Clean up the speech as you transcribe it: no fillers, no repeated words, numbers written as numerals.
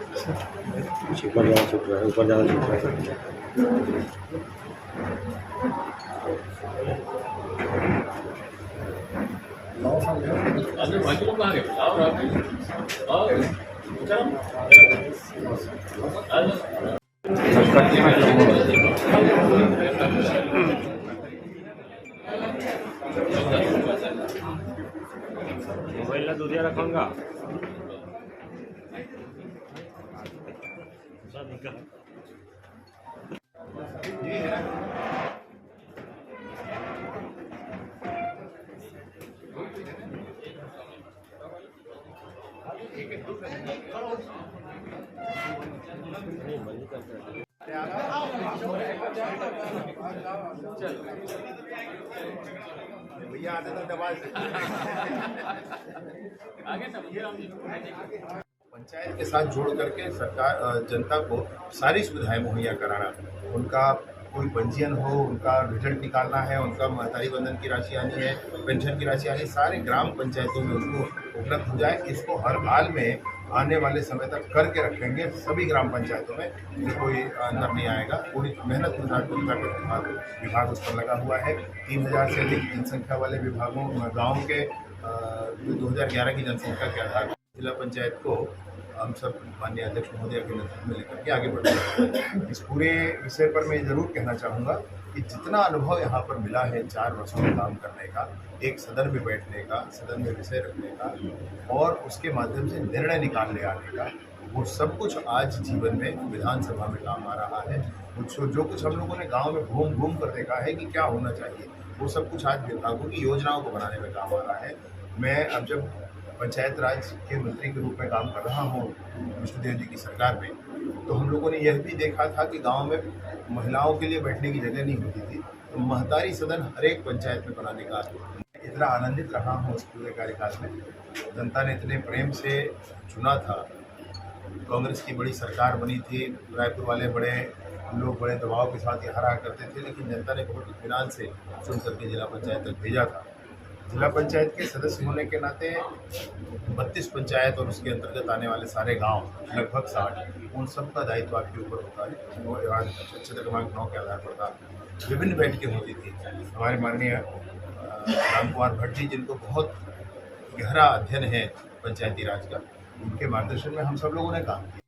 कुछ ऊपर ज़्यादा छूट रहा है, ऊपर ज़्यादा छूट रहा है। मोबाइल दूरिया रखूँगा। भैया आते तो दबा पंचायत के साथ जोड़ करके सरकार जनता को सारी सुविधाएं मुहैया कराना, उनका कोई पंजीयन हो, उनका रिजल्ट निकालना है, उनका महतारी बंधन की राशि आनी है, पेंशन की राशि आनी है, सारे ग्राम पंचायतों में उसको उपलब्ध हो जाए। इसको हर हाल में आने वाले समय तक करके रखेंगे। सभी ग्राम पंचायतों में ये कोई अंदर नहीं आएगा। पूरी मेहनत विभाग उस पर लगा हुआ है। 3000 से अधिक जनसंख्या वाले विभागों गाँव के 2011 की जनसंख्या के आधार पर जिला पंचायत को हम सब माननीय अध्यक्ष महोदय के नेतृत्व में लेकर के आगे बढ़ रहे हैं। इस पूरे विषय पर मैं जरूर कहना चाहूँगा कि जितना अनुभव यहाँ पर मिला है 4 वर्षों में काम करने का, एक सदन में बैठने का, सदन में विषय रखने का और उसके माध्यम से निर्णय निकाल ले आने का, वो सब कुछ आज जीवन में विधानसभा में काम आ रहा है। जो कुछ हम लोगों ने गाँव में घूम घूम कर देखा है कि क्या होना चाहिए, वो सब कुछ आज विभागों की योजनाओं को बनाने में काम आ रहा है। मैं अब जब पंचायत राज के मंत्री के रूप में काम कर रहा हूँ विष्णुदेव जी की सरकार में, तो हम लोगों ने यह भी देखा था कि गांव में महिलाओं के लिए बैठने की जगह नहीं होती थी, तो महतारी सदन हर एक पंचायत में बनाने का इतना आनंदित रहा हूँ। उस पूरे कार्यकाल में जनता ने इतने प्रेम से चुना था। कांग्रेस की बड़ी सरकार बनी थी, रायपुर वाले बड़े लोग बड़े दबाव के साथ यहाँ रहा करते थे, लेकिन जनता ने बहुत इत्मीनान से चुन करके जिला पंचायत तक भेजा था। जिला पंचायत के सदस्य होने के नाते 32 पंचायत और उसके अंतर्गत आने वाले सारे गांव लगभग 60, उन सब का दायित्व आपके ऊपर होता है। क्षेत्र क्रमांक 9 के आधार पर विभिन्न बैठकें होती थी। हमारे माननीय राम कुमार भट्ट जी, जिनको बहुत गहरा अध्ययन है पंचायती राज का, उनके मार्गदर्शन में हम सब लोगों ने काम किया।